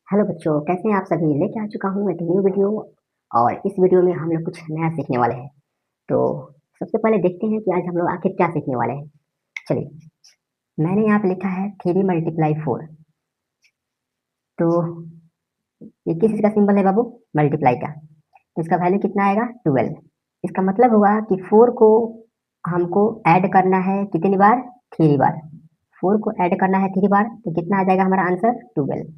Hello बच्चों, कैसे हैं आप सभी? लेके आ चुका हूँ एक न्यू वीडियो। और इस वीडियो में हम लोग कुछ नया सीखने वाले हैं। तो सबसे पहले देखते हैं कि आज हम लोग आखिर क्या सीखने वाले हैं। चलिए, मैंने यहाँ पे लिखा है 3 × 4। तो ये किस चीज़ का सिंबल है बाबू? मल्टीप्लाई का। तो इसका वैल्यू कितना आएगा? 12। इसका मतलब हुआ कि 4 को हमको ऐड करना है कितनी बार? 3 बार। 4 को ऐड करना है 3 बार, तो कितना आ जाएगा हमारा आंसर? 12।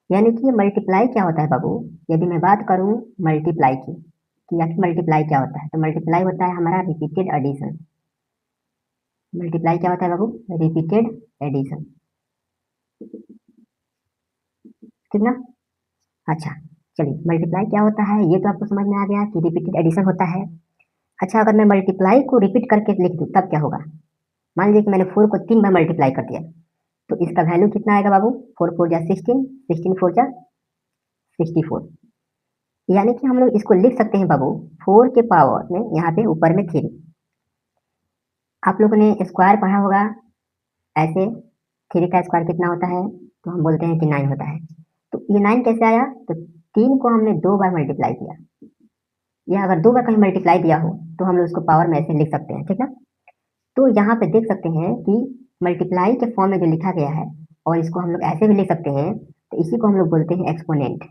यानी कि मल्टीप्लाई क्या होता है बाबू? यदि मैं बात करूं मल्टीप्लाई की कि आखिर मल्टीप्लाई क्या होता है, तो मल्टीप्लाई होता है हमारा रिपीटेड एडिशन। मल्टीप्लाई क्या होता है बाबू? Repeated addition. ठीक ना? अच्छा, चलिए, मल्टीप्लाई क्या होता है ये तो आपको समझ में आ गया कि रिपीटेड एडिशन होता है। अच्छा, अगर मैं मल्टीप्लाई को रिपीट करके लिख दूं तब क्या होगा? मान लीजिए कि मैंने 4 को 3 बार मल्टीप्लाई कर दिया, तो इसका वैल्यू कितना आएगा बाबू? 4 4 जा 16, 16 4 जा 64। यानी कि हम लोग इसको लिख सकते हैं बाबू 4 के पावर में यहाँ पे ऊपर में 3। आप लोगों ने स्क्वायर पढ़ा होगा ऐसे। 3 का स्क्वायर कितना होता है? तो हम बोलते हैं कि 9 होता है। तो ये 9 कैसे आया? तो 3 को हमने 2 बार मल्टीप्लाई किया, या अगर 2 बार कहीं मल्टीप्लाई दिया हो तो हम लोग उसको पावर में ऐसे लिख सकते हैं। ठीक है? तो यहाँ पे देख सकते हैं कि मल्टीप्लाई के फॉर्म में जो लिखा गया है, और इसको हम लोग ऐसे भी लिख सकते हैं, तो इसी को हम लोग बोलते हैं एक्सपोनेंट।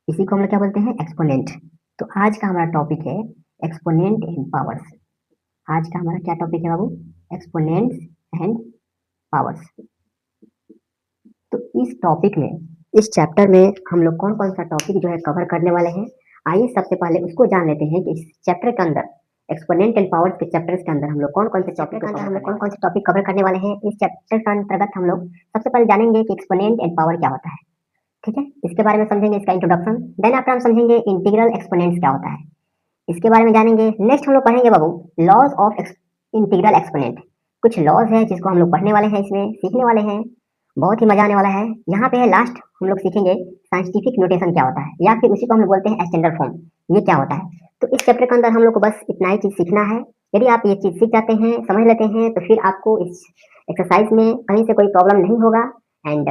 इसी को हम लोग क्या बोलते हैं? एक्सपोनेंट। तो आज का हमारा टॉपिक है एक्सपोनेंट एंड पावर्स। आज का हमारा क्या टॉपिक है बाबू? Exponents and powers. तो इस टॉपिक में, इस चैप्टर में हम लोग कौन कौन सा टॉपिक जो है कवर करने वाले हैं, आइए सबसे पहले उसको जान लेते हैं कि इस चैप्टर के अंदर, एक्सपोनेंट एंड पावर्स के चैप्टर्स के अंदर हम लोग कौन कौन से टॉपिक कवर करने वाले हैं। इस चैप्टर के अंतर्गत हम लोग सबसे पहले जानेंगे कि एक्सपोनेंट एंड पावर क्या होता है। ठीक है? इसके बारे में समझेंगे, इसका इंट्रोडक्शन। देन आफ्टर हम समझेंगे इंटीग्रल एक्सपोनेंट्स क्या होता है, इसके बारे में जानेंगे। नेक्स्ट हम लोग पढ़ेंगे बाबू लॉज ऑफ इंटीग्रल एक्सपोनेंट। कुछ लॉज है जिसको हम लोग पढ़ने वाले हैं, इसमें सीखने वाले हैं। बहुत ही मजा आने वाला है। यहाँ पे है लास्ट हम लोग सीखेंगे साइंटिफिक नोटेशन क्या होता है, या फिर उसी को हम लोग बोलते हैं स्टैंडर्ड फॉर्म, ये क्या होता है। तो इस चैप्टर के अंदर हम लोग को बस इतना ही चीज सीखना है। यदि आप ये चीज सीख जाते हैं, समझ लेते हैं, तो फिर आपको इस एक्सरसाइज में कहीं से कोई प्रॉब्लम नहीं होगा। एंड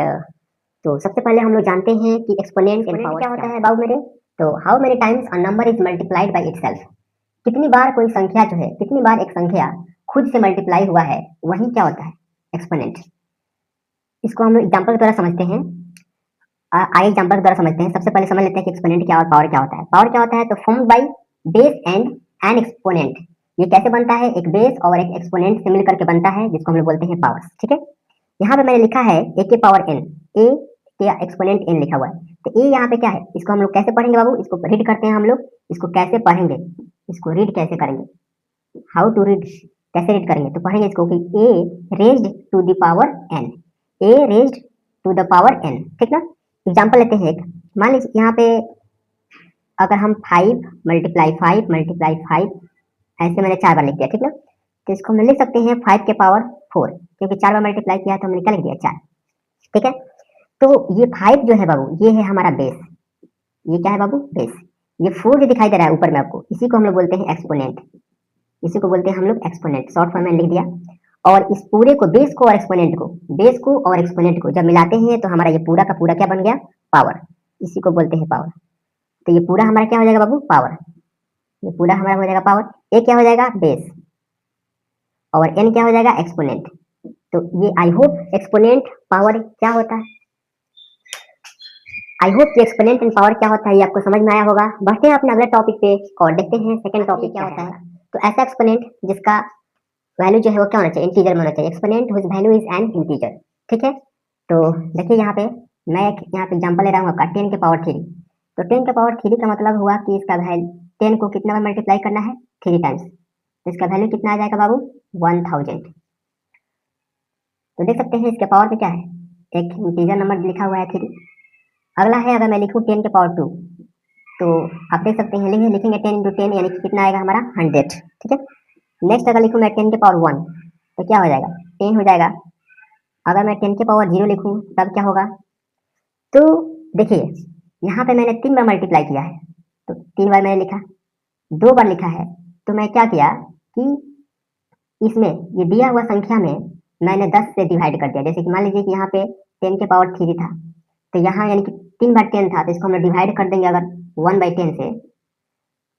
तो सबसे पहले हम लोग जानते हैं कि एक्सपोनेंट एंड पावर क्या होता है बाबू मेरे। तो how many times a number is multiplied by itself. कितनी बार कोई संख्या जो है, कितनी बार एक संख्या खुद से मल्टीप्लाई हुआ है, वही क्या होता है? एक्सपोनेंट। इसको हम लोग एग्जांपल के द्वारा समझते हैं। आइए एग्जांपल के द्वारा समझते हैं। सबसे पहले समझ लेते हैं कि एक्सपोनेंट क्या और पावर क्या होता है। पावर क्या होता है? तो formed by base and N exponent. ये कैसे बनता है? एक बेस और एक एक्सपोनेंट से मिलकर के बनता है, जिसको हम लोग बोलते हैं पावर्स। ठीक है? यहाँ पे मैंने लिखा है ए के पावर एन, ए के एक्सपोनेंट एन लिखा हुआ है। तो ए यहाँ पे क्या है? इसको हम लोग कैसे पढ़ेंगे बाबू? इसको रीड करते हैं हम लोग। इसको कैसे पढ़ेंगे? इसको रीड कैसे करेंगे? हाउ टू रीड, कैसे रीड करेंगे? तो पढ़ेंगे इसको कि a raised to the power n, a raised to the power n. ठीक ना? एग्जांपल लेते हैं एक। मान लीजिए यहाँ पे अगर हम 5 मल्टीप्लाई 5 मल्टीप्लाई 5 ऐसे मैंने 4 बार लिख दिया। ठीक ना? तो इसको हम लिख सकते हैं 5 के पावर 4, क्योंकि 4 बार मल्टीप्लाई किया तो हमने क्या लिख दिया? 4। ठीक है? तो ये 5 जो है बाबू, ये है हमारा बेस। ये क्या है बाबू? बेस। ये 4 जो दिखाई दे रहा है ऊपर में आपको, इसी को हम लोग बोलते हैं एक्सपोनेंट। इसी को बोलते हैं हम लोग एक्सपोनेंट, शॉर्ट फॉर्म में लिख दिया। और इस पूरे को, बेस को और एक्सपोनेंट को, बेस को और एक्सपोनेंट को जब मिलाते हैं तो हमारा ये पूरा का पूरा क्या बन गया? पावर। इसी को बोलते हैं पावर। तो ये पूरा हमारा क्या हो जाएगा बाबू? पावर। ये पूरा हमारा हो जाएगा पावर। ए क्या हो जाएगा? बेस। और एन क्या हो जाएगा? एक्सपोनेंट। तो ये आई होप एक्सपोनेंट पावर क्या होता है, आई होप कि एक्सपोनेंट एंड पावर क्या होता है ये आपको समझ में आया होगा। बढ़ते हैं अपने अगले टॉपिक पे और देखते हैं सेकंड टॉपिक क्या होता है। तो ऐसा एक्सपोनेंट जिसका वैल्यू जो है वो क्या होना चाहिए? इंटीजर में होना चाहिए। Exponent whose value is an integer. ठीक है? तो देखिए यहाँ पे मैं एक यहाँ पे एग्जांपल ले रहा हूँ आपका 10 के पावर 3। तो 10 के पावर 3 का मतलब हुआ कि इसका वैल्यू 10 को कितना बार मल्टीप्लाई करना है? 3 टाइम्स। तो इसका वैल्यू कितना आ जाएगा बाबू? 1000। तो देख सकते हैं इसके पावर में क्या है? एक इंटीजर नंबर लिखा हुआ है 3। अगला है, अगर मैं लिखूँ 10 के पावर 2, तो आप देख सकते हैं लिखेंगे 10 इंटू 10 यानी कि कितना आएगा हमारा? 100। ठीक है? नेक्स्ट अगर लिखूँ मैं 10 के पावर 1, तो क्या हो जाएगा? 10 हो जाएगा। अगर मैं 10 के पावर 0 लिखूँ तब क्या होगा? तो देखिए यहाँ पे मैंने 3 बार मल्टीप्लाई किया है, तो 3 बार मैंने लिखा, 2 बार लिखा है, तो मैं क्या किया कि इसमें ये दिया हुआ संख्या में मैंने 10 से डिवाइड कर दिया। जैसे कि मान लीजिए कि यहाँ पे 10 के पावर 3 था, तो यहाँ यानी कि 3 बार 10 था, तो इसको हम लोग डिवाइड कर देंगे अगर 1/10 से,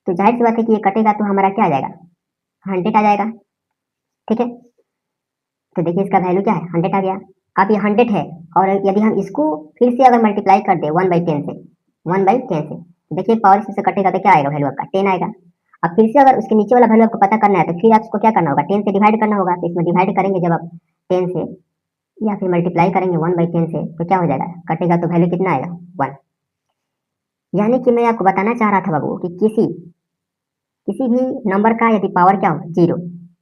तो जाहिर सी बात है कि ये कटेगा तो हमारा क्या आ जाएगा, 100 आ जाएगा। ठीक है, तो देखिए इसका वैल्यू क्या है, 100 आ गया। अब ये 100 है, और यदि हम इसको फिर से अगर मल्टीप्लाई कर दें 1/10 से, 1/10 से, तो देखिए पावर से कटेगा तो क्या आएगा, वैल्यू आपका 10 आएगा। अब फिर से अगर उसके नीचे वाला वैल्यू आपको पता करना है, तो फिर आपको क्या करना होगा, 10 से डिवाइड करना होगा। तो इसमें डिवाइड करेंगे जब आप 10 से, या फिर मल्टीप्लाई करेंगे 1/10 से, तो क्या हो जाएगा, कटेगा तो वैल्यू कितना आएगा, 1। यानी कि मैं आपको बताना चाह रहा था बाबू कि किसी भी नंबर का यदि पावर क्या हो, 0,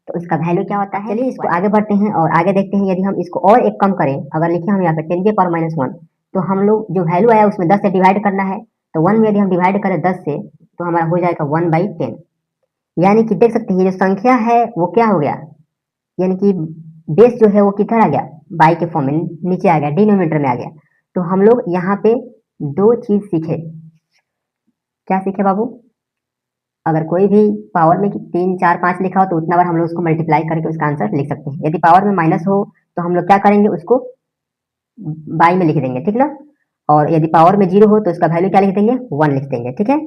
तो उसका वैल्यू क्या होता है। चलिए इसको आगे बढ़ते हैं और आगे देखते हैं। यदि हम इसको और एक कम करें, अगर लिखे हम यहाँ पे 10 के पावर -1, तो हम लोग जो वैल्यू आया उसमें 10 से डिवाइड करना है। तो 1 में यदि हम डिवाइड करें 10 से, तो हमारा हो जाएगा 1/10। यानी कि देख सकते हैं ये जो संख्या है वो क्या हो गया, यानी कि बेस जो है वो किधर आ गया, बाई के फॉर्म में नीचे आ गया, डिनोमिनेटर में आ गया। तो हम लोग यहाँ पे दो चीज सीखे। क्या सीखे बाबू, अगर कोई भी पावर में 3, 4, 5 लिखा हो तो उतना बार हम लोग उसको मल्टीप्लाई करके उसका आंसर लिख सकते हैं। यदि पावर में माइनस हो तो हम लोग क्या करेंगे, उसको बाई में लिख देंगे, ठीक ना। और यदि पावर में 0 हो तो उसका वैल्यू क्या लिख देंगे, 1 लिख देंगे। ठीक है,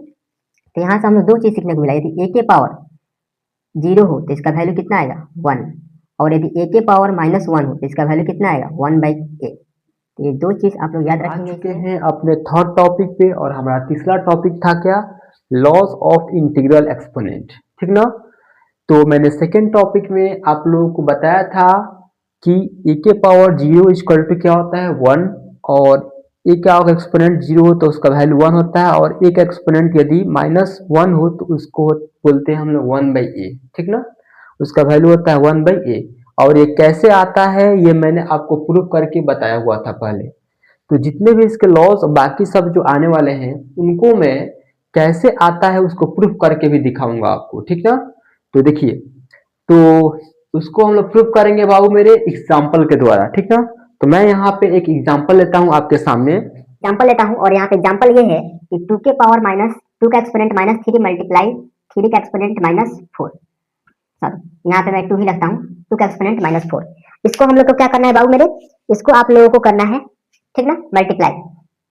तो यहाँ से हम लोग दो चीज सीखने को मिला। यदि a के पावर 0 हो तो इसका वैल्यू कितना आएगा, 1। और यदि a के पावर -1 हो तो इसका वैल्यू कितना आएगा, 1/a। तो ये दो चीज आप लोग याद आ रखेंगे। चुके हैं अपने थर्ड टॉपिक पे, और हमारा तीसरा टॉपिक था क्या, लॉस ऑफ इंटीग्रल एक्सपोनेंट। ठीक ना। तो मैंने सेकेंड टॉपिक में आप लोगों को बताया था कि ए के पावर 0 इक्वल टू क्या होता है, 1। और ए का एक्सपोनेंट 0 हो तो उसका वैल्यू 1 होता है, और ए का एक्सपोनेंट यदि -1 हो तो उसको बोलते हैं हम लोग 1/a। ठीक ना, उसका वैल्यू होता है 1/a। और ये कैसे आता है ये मैंने आपको प्रूफ करके बताया हुआ था पहले। तो जितने भी इसके लॉस बाकी सब जो आने वाले हैं उनको मैं कैसे आता है उसको प्रूफ करके भी दिखाऊंगा आपको। ठीक ना, तो देखिए, तो उसको हम लोग प्रूफ करेंगे बाबू मेरे एग्जाम्पल के द्वारा। ठीक ना, तो मैं यहाँ पे एक एग्जाम्पल लेता हूँ आपके सामने। एग्जाम्पल लेता हूँ, और यहाँ पे एग्जाम्पल ये है कि 2 के पावर -2 का एक्सपोनेंट -3 मल्टीप्लाई 3 का एक्सपोनेंट -4। सॉरी, यहाँ पे मैं 2 ही लगता हूँ, 2 का एक्सपोनेंट -4। इसको हम लोग को क्या करना है बाबू मेरे, इसको आप लोगों को करना है, ठीक ना, मल्टीप्लाई।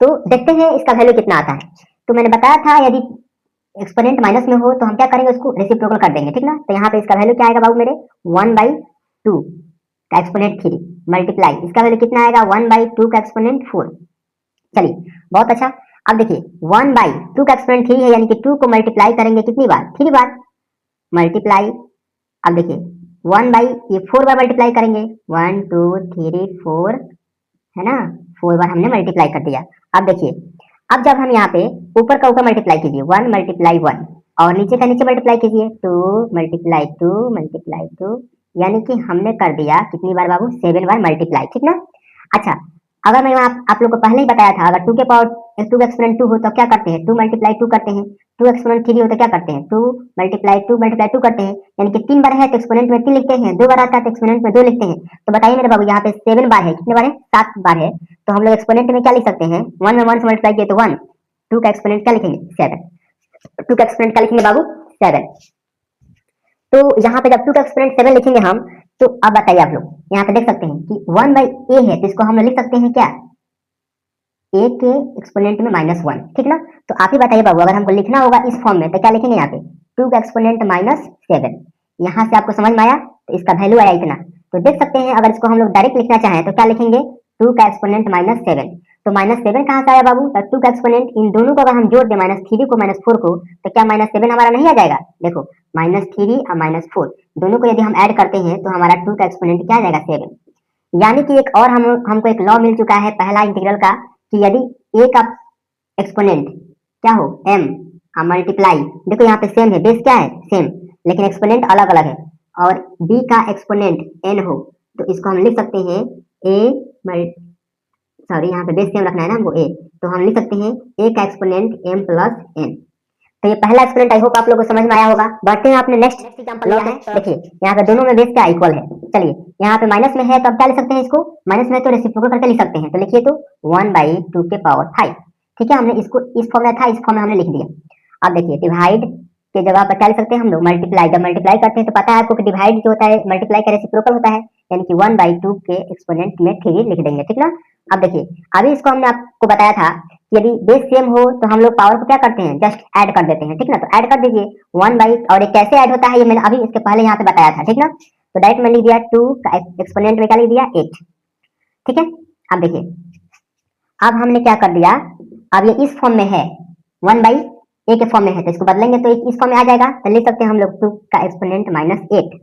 तो देखते हैं इसका वैल्यू कितना आता है। तो मैंने बताया था यदि एक्सपोनेंट माइनस में हो तो हम क्या करेंगे, उसको रेसिप्रोकल कर देंगे। ठीक ना, तो यहाँ पे इसका वैल्यू क्या आएगा बाबू मेरे, 1/2 का एक्सपोनेंट 3 मल्टीप्लाई इसका वैल्यू कितना आएगा, 1/2 का एक्सपोनेंट 4। चलिए बहुत अच्छा। अब देखिए 1/2 का एक्सपोनेंट 3 है, यानी कि 2 को मल्टीप्लाई करेंगे कितनी बार, 3 बार मल्टीप्लाई। अब देखिए 4 बार मल्टीप्लाई करेंगे, 1 2 3 4, है ना, 4 बार हमने मल्टीप्लाई कर दिया। अब देखिए, अब जब हम यहाँ पे ऊपर का ऊपर मल्टीप्लाई कीजिए, 1 मल्टीप्लाई 1, और नीचे का नीचे मल्टीप्लाई कीजिए, 2 मल्टीप्लाई 2 मल्टीप्लाई 2, यानी कि हमने कर दिया कितनी बार बाबू, 7 बार मल्टीप्लाई। ठीक ना। अच्छा, अगर मैं आप लोग को पहले ही बताया था, अगर 2 के पावर 2 का एक्सपोनेंट 2 हो तो क्या करते हैं, 2 मल्टीप्लाई 2 करते हैं। 2 एक्सपोनेंट 3 हो तो क्या करते हैं, 2 मल्टीप्लाई 2 करते हैं। यानी कि 3 बार है तो एक्सपोनेंट में 3 लिखते हैं, 2 बार आता है तो एक्सपोनेंट में 2 लिखते हैं। तो बताइए मेरे बाबू, यहाँ पे 7 बार है, कितने बार है, 7 बार है। तो हम लोग एक्सपोनेंट में क्या लिख सकते हैं, 1 में 1 से मल्टीप्लाई किए तो 1, 2 का एक्सपोनेंट क्या लिखेंगे, 7। 2 का एक्सपोनेंट क्या लिखेंगे बाबू, 7। तो यहाँ पे जब 2 का एक्सपोनेंट 7 लिखेंगे हम, तो अब बताइए आप लोग यहाँ पे देख सकते हैं कि 1/a है, तो इसको हम लोग लिख सकते हैं क्या, a के एक्सपोनेंट में -1। ठीक ना, तो आप ही बताइए बाबू, अगर हमको लिखना होगा इस फॉर्म में तो क्या लिखेंगे, यहाँ पे 2 का एक्सपोनेंट -7। यहाँ से आपको समझ में आया, तो इसका वैल्यू आया इतना। तो देख सकते हैं अगर इसको हम लोग डायरेक्ट लिखना चाहें तो क्या लिखेंगे, 2 का एक्सपोनेंट -7। तो -7 कहाँ से आया बाबू, तो 2 का एक्सपोनेंट इन दोनों को अगर हम जोड़ दें, -3 को -4 को, तो क्या -7 हमारा नहीं आ जाएगा। देखो -3 और -4 दोनों को यदि हम ऐड करते हैं तो हमारा 2 का एक्सपोनेंट क्या आ जाएगा, 7। यानी कि एक और हमको एक लॉ मिल चुका है पहला इंटीग्रल का, कि यदि a का एक्सपोनेंट क्या हो, m, मल्टीप्लाई, देखो यहाँ पे सेम है, बेस क्या है, सेम, लेकिन एक्सपोनेंट अलग अलग है, और b का एक्सपोनेंट n हो, तो इसको हम लिख सकते हैं a सॉरी, यहाँ पे बेस सेम रखना है ना हमको a, तो हम लिख सकते हैं a का एक्सपोनेंट m प्लस n। तो ये पहला एक्सपेरिमेंट आई होप आप लोगों को समझ में आया होगा। बढ़ते हैं अपने नेक्स्ट एग्जांपल लिया है। देखिए यहाँ पे दोनों में बेस क्या इक्वल है। चलिए यहाँ पे माइनस में है तो अब क्या लिख सकते हैं, इसको माइनस में तो रेसिप्रोकल करके लिख सकते हैं। तो लिखिए तो 1/2 के पावर 5। ठीक है, हमने इसको इस फॉर्म में था, इस फॉर्म में हमने लिख दिया। अब देखिए डिवाइड के जगह पर क्या लिख सकते हैं हम लोग, मल्टीप्लाई। जब मल्टीप्लाई करते हैं तो पता है आपको कि डिवाइड जो होता है मल्टीप्लाई का रेसिप्रोकल होता है, यानी कि 1/2 के एक्सपोनेंट में 3 लिख देंगे। ठीक ना। अब देखिए अभी इसको हमने आपको बताया था यदि बेस सेम हो तो हम लोग पावर को क्या करते हैं, जस्ट ऐड कर देते हैं, ठीक ना। तो ऐड कर दीजिए 1 और ये कैसे ऐड होता है ये मैंने अभी इसके पहले यहाँ पे बताया था, ठीक ना। तो डायरेक्ट मैंने लिख दिया 2 का एक्सपोनेंट में क्या लिख दिया 8, ठीक है। अब देखिए, अब हमने क्या कर दिया, अब ये इस फॉर्म में है 1/a के फॉर्म में है, तो इसको बदलेंगे तो इस फॉर्म में आ जाएगा। तो लिख सकते हैं हम लोग 2 का एक्सपोनेंट -8।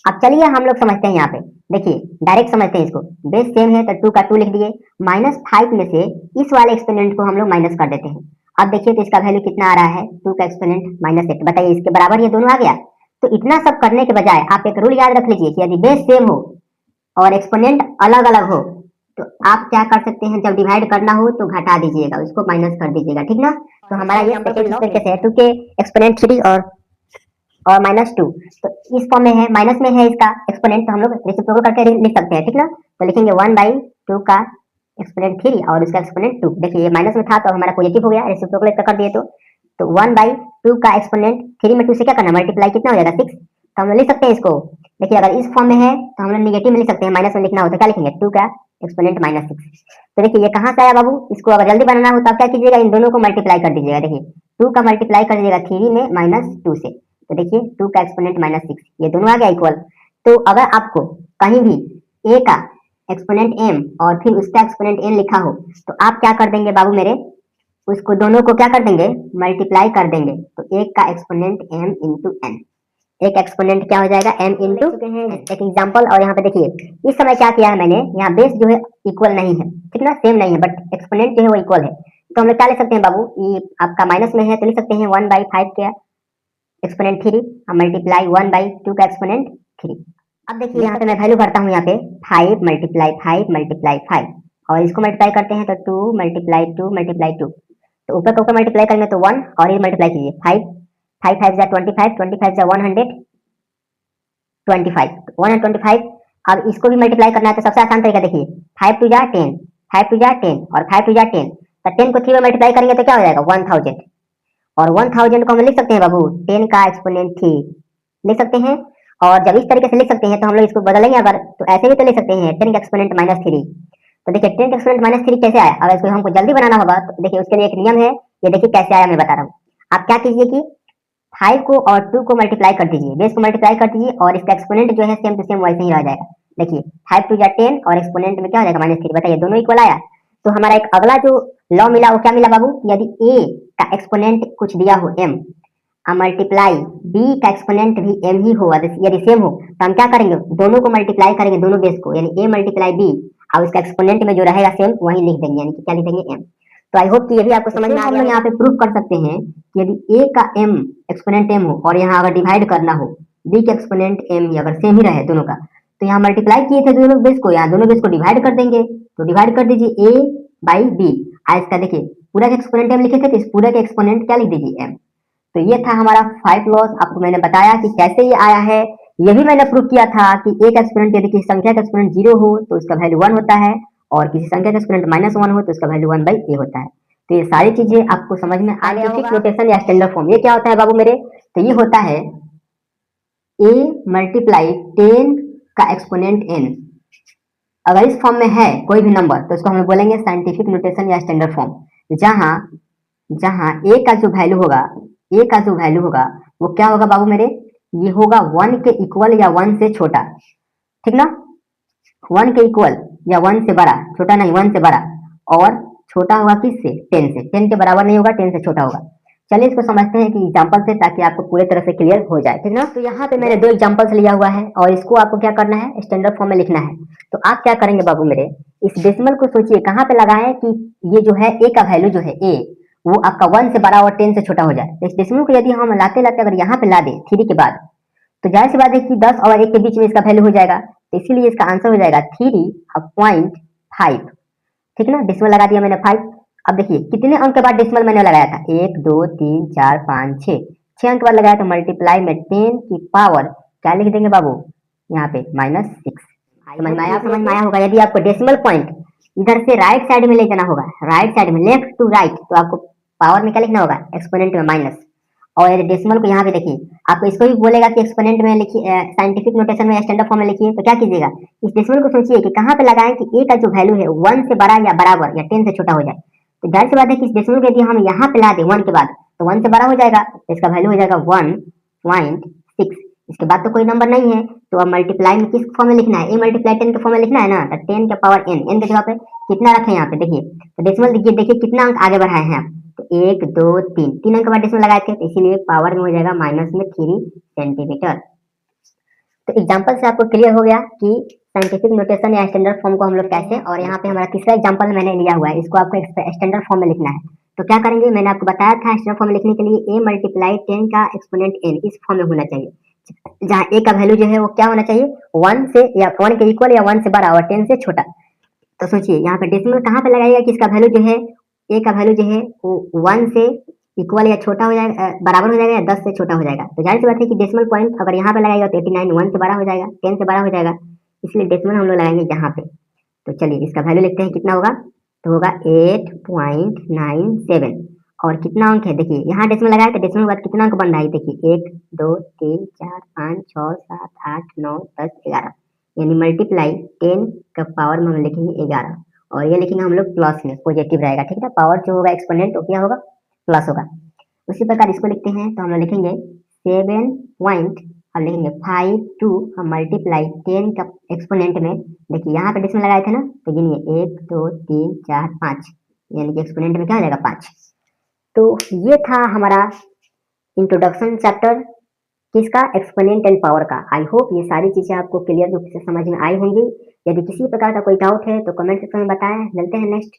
अब चलिए हम लोग समझते हैं यहाँ पे, देखिए डायरेक्ट समझते हैं इसको। बेस सेम है तो 2 का 2 लिख दिए, -5 में से इस वाले एक्सपोनेंट को हम लोग माइनस कर देते हैं। अब देखिए तो इसका वैल्यू कितना आ रहा है, 2 का एक्सपोनेंट -8। बताइए इसके बराबर ये दोनों आ गया। तो इतना सब करने के बजाय आप एक रूल याद रख लीजिए कि यदि बेस सेम हो और एक्सपोनेंट अलग अलग हो तो आप क्या कर सकते हैं, जब डिवाइड करना हो तो घटा दीजिएगा, उसको माइनस कर दीजिएगा, ठीक ना। तो हमारा ये सेकंड तरीके से है 2 के एक्सपोनेंट 3 और -2, तो इस फॉर्म में है, माइनस में है इसका एक्सपोनेंट, तो हम लोग रेसिप्रोकल करके लिख सकते हैं, ठीक ना। तो लिखेंगे 1/2 का एक्सपोनेंट 3 और उसका एक्सपोनेंट 2। देखिए ये माइनस में था तो हमारा पॉजिटिव हो गया, रेसिप्रोकल इसका कर दिए तो 1/2 का एक्सपोनेंट 3 में 2 से क्या करना, मल्टीप्लाई, कितना हो जाएगा 6। तो हम लोग लिख सकते हैं इसको। देखिए अगर इस फॉर्म में है तो हम लोग नेगेटिव में लिख सकते हैं, माइनस में लिखना हो तो क्या लिखेंगे 2 का एक्सपोनेंट -6। तो देखिए ये कहाँ से आया बाबू, इसको अगर जल्दी बनाना हो तो आप क्या कीजिएगा, इन दोनों को मल्टीप्लाई कर दीजिएगा। देखिए 2 का मल्टीप्लाई कर दीजिएगा 3 में -2 से, तो देखिए 2 का एक्सपोनेंट -6, ये दोनों आ गया इक्वल। तो अगर आपको कहीं भी a का एक्सपोनेंट m और फिर उसका एक्सपोनेंट n लिखा हो तो आप क्या कर देंगे बाबू मेरे, उसको दोनों को क्या कर देंगे, मल्टीप्लाई कर देंगे। तो 1 का एक्सपोनेंट m इंटू n, एक एक्सपोनेंट क्या हो जाएगा m इंटू एक एग्जांपल। और यहाँ पे देखिए इस समय क्या किया है मैंने, यहाँ बेस जो है इक्वल नहीं है, ठीक ना, सेम नहीं है, बट एक्सपोनेंट जो है वो इक्वल है। तो हम लोग क्या लिख सकते हैं बाबू, ये आपका माइनस में है तो लिख सकते हैं 1/5 का एक्सपोनेंट 3 मल्टीप्लाई 1/2 का एक्सपोनेंट 3। अब देखिए यहाँ पे मैं वैल्यू भरता हूँ, यहाँ पे 5 मल्टीप्लाई 5 मल्टीप्लाई 5 और इसको मल्टीप्लाई करते हैं तो 2 मल्टीप्लाई 2 मल्टीप्लाई 2, तो ऊपर का ऊपर मल्टीप्लाई करेंगे तो 1 और ये मल्टीप्लाई कीजिए 5, 5 5 जा 25, 25 जा 125, 125। अब इसको भी मल्टीप्लाई करना है तो सबसे आसान तरीका देखिए, 5 2 जा 10, 5 2 जा 10 और 5 2 जा 10, तो 10 को 3 में मल्टीप्लाई करेंगे तो क्या हो जाएगा 1000, और 1000 को हम लिख सकते हैं बाबू 10 का एक्सपोनेंट 3 लिख सकते हैं। और जब इस तरीके से लिख सकते हैं तो हम लोग इसको बदलेंगे अगर, तो ऐसे भी तो लिख सकते हैं 10 का एक्सपोनेंट -3। तो देखिए 10 का एक्सपोनेंट -3 कैसे आया, अगर इसको हमको जल्दी बनाना होगा तो देखिए उसके लिए एक नियम है, ये देखिए कैसे आया मैं बता रहा हूँ। आप क्या कीजिए कि 5 को और 2 को मल्टीप्लाई कर दीजिए, बेस को मल्टीप्लाई कर दीजिए और इसका एक्सपोनेंट जो है सेम टू सेम वैसे ही रह जाएगा। देखिए 5 2 जा 10 और एक्सपोनेंट में क्या हो जाएगा -3, बताइए दोनों इक्वल आया। तो हमारा एक अगला जो लॉ मिला वो क्या मिला बाबू, यदि a का एक्सपोनेंट कुछ दिया हो m मल्टीप्लाई b का एक्सपोनेंट भी m ही हो, यदि सेम हो तो हम क्या करेंगे, दोनों को मल्टीप्लाई करेंगे, दोनों बेस को, यानी a मल्टीप्लाई b और उसका एक्सपोनेंट में जो रहेगा सेम वही लिख देंगे, यानी कि क्या लिख देंगे m। तो आई होप कि ये भी आपको समझ में आ गया। यहाँ पे प्रूफ कर सकते हैं कि यदि a का m एक्सपोनेंट m हो और यहाँ अगर डिवाइड करना हो b का एक्सपोनेंट m ही अगर सेम ही रहे दोनों का, तो यहाँ मल्टीप्लाई किए थे दोनों बेस को, यहाँ दोनों बेस को डिवाइड कर देंगे। तो डिवाइड कर दीजिए a बाई b, आज का देखिए पूरा का एक्सपोनेंट m लिखे थे तो इस पूरा का एक्सपोनेंट क्या लिख दीजिए m। तो ये था हमारा 5 लॉस, आपको मैंने बताया कि कैसे ये आया है। ये भी मैंने प्रूव किया था कि एक एक्सपोनेंट यदि किसी संख्या का एक्सपोनेंट 0 हो तो उसका वैल्यू 1 होता है और किसी संख्या का एक्सपोनेंट -1 हो तो उसका वैल्यू 1/a होता है। तो ये सारी चीजें आपको समझ में आ गया होगा। नोटेशन या स्टैंडर्ड फॉर्म ये क्या होता है बाबू मेरे, तो ये होता है a मल्टीप्लाई 10 का एक्सपोनेंट n। अगर इस फॉर्म में है कोई भी नंबर तो उसको हम बोलेंगे साइंटिफिक नोटेशन या स्टैंडर्ड फॉर्म, जहां जहां a का जो वैल्यू होगा, a का जो वैल्यू होगा वो क्या होगा बाबू मेरे, ये होगा 1 के इक्वल या 1 से छोटा, ठीक ना, 1 के इक्वल या 1 से बड़ा, छोटा नहीं 1 से बड़ा, और छोटा होगा किससे, 10 से, 10 के बराबर नहीं होगा, 10 से छोटा होगा। चलिए इसको समझते हैं कि एग्जांपल से, ताकि आपको पूरी तरह से क्लियर हो जाए, ठीक ना। तो यहाँ पे मैंने 2 एग्जांपल्स लिया हुआ है और इसको आपको क्या करना है, स्टैंडर्ड फॉर्म में लिखना है। तो आप क्या करेंगे बाबू मेरे, इस डेसिमल को सोचिए कहाँ पे लगाएं कि ये जो है a का वैल्यू जो है a वो आपका 1 से बड़ा और 10 से छोटा हो जाए। तो इस डेसिमल को यदि हम लाते लाते अगर यहाँ पे ला दें 3 के बाद, तो जाहिर सी बात है कि 10 और 1 के बीच में इसका वैल्यू हो जाएगा, तो इसीलिए इसका आंसर हो जाएगा 3.5, ठीक ना। डेसिमल लगा दिया मैंने 5। अब देखिए कितने अंक के बाद डेसिमल मैंने लगाया था, 1 2 3 4 5 6 अंक के बाद लगाया, तो मल्टीप्लाई में 10 की पावर क्या लिख देंगे बाबू, यहाँ पे -6। समझ में आया होगा। यदि आपको डेसिमल पॉइंट इधर से राइट साइड में ले जाना होगा, राइट साइड में लेफ्ट टू राइट, तो आपको पावर में क्या लिखना होगा, एक्सपोनेंट में माइनस। और यदि डेसिमल को यहाँ पे देखिए, आपको इसको भी बोलेगा कि एक्सपोनेंट में लिखिए, साइंटिफिक नोटेशन में या स्टैंडर्ड फॉर्म में लिखिए, तो क्या कीजिएगा, इस डेसिमल को सोचिए कि कहाँ पे लगाएं कि a का जो वैल्यू है 1 से बड़ा या बराबर या 10 से छोटा हो जाए। तो जाहिर सी बात है कि इस डेसिमल को यदि हम यहाँ पे ला दें 1 के बाद, तो 1 से बड़ा हो जाएगा, तो इसका वैल्यू हो जाएगा 1.6। इसके बाद तो कोई नंबर नहीं है, तो अब मल्टीप्लाई में किस फॉर्म में लिखना है, a मल्टीप्लाई 10 के फॉर्म में लिखना है ना, तो 10 का पावर n, n की जगह पे कितना रखें यहाँ पे देखिए, तो डेसिमल देखिए कितना अंक आगे बढ़ाए हैं आप, तो 1 2 3 3 अंक के बाद डेसिमल लगाए थे, तो इसीलिए पावर में हो जाएगा माइनस में 3 सेंटीमीटर। तो एग्जांपल से आपको क्लियर हो गया कि साइंटिफिक नोटेशन या स्टैंडर्ड फॉर्म को हम लोग कैसे, और यहाँ पे हमारा तीसरा एग्जांपल मैंने लिया हुआ है, इसको आपको स्टैंडर्ड फॉर्म में लिखना है। तो क्या करेंगे, मैंने आपको बताया था स्टैंडर्ड फॉर्म में लिखने के लिए a मल्टीप्लाई 10 का एक्सपोनेंट n इस फॉर्म में होना चाहिए, जहाँ a का वैल्यू जो है वो क्या होना चाहिए, 1 से या 1 के इक्वल या 1 से बड़ा और 10 से छोटा। तो सोचिए यहाँ पे डेसिमल कहाँ पे लगाइएगा कि इसका वैल्यू जो है, a का वैल्यू जो है वो 1 से इक्वल या छोटा हो जाएगा, बराबर हो जाएगा या 10 से छोटा हो जाएगा। तो जाहिर सी बात है कि डेसिमल पॉइंट अगर यहाँ पे लगाएगा तो 89 1 से बड़ा हो जाएगा, 10 से बड़ा हो जाएगा, इसलिए डेसिमल हम लोग लगाएंगे यहाँ पे। तो चलिए इसका वैल्यू लिखते हैं, कितना होगा, तो होगा 8.97। और कितना अंक है देखिए, यहाँ डेसिमल लगाया तो डेसिमल के बाद कितना अंक बन रहा है देखिए, 1 2 3 4 5 6 7 8 9 10 11, यानी मल्टीप्लाई 10 का पावर में हम लिखेंगे 11, और ये लिखेंगे हम लोग प्लस में, पॉजिटिव रहेगा, ठीक है। पावर जो होगा एक्सपोनेंट वो क्या होगा, प्लस होगा। उसी प्रकार इसको लिखते हैं, तो हम लोग लिखेंगे 7 पॉइंट, हम लिखेंगे 52, हम मल्टीप्लाई 10 का एक्सपोनेंट में, देखिए यहाँ पे डेसिमल लगाए थे ना, तो गिनिए 1 2 3 4 5, यानी कि एक्सपोनेंट में क्या हो जाएगा 5। तो ये था हमारा इंट्रोडक्शन चैप्टर किसका, एक्सपोनेंट एंड पावर का। आई होप ये सारी चीजें आपको क्लियर रूप से समझ में आई होंगी। यदि किसी प्रकार का कोई डाउट है तो कमेंट सेक्शन में बताएं। मिलते हैं नेक्स्ट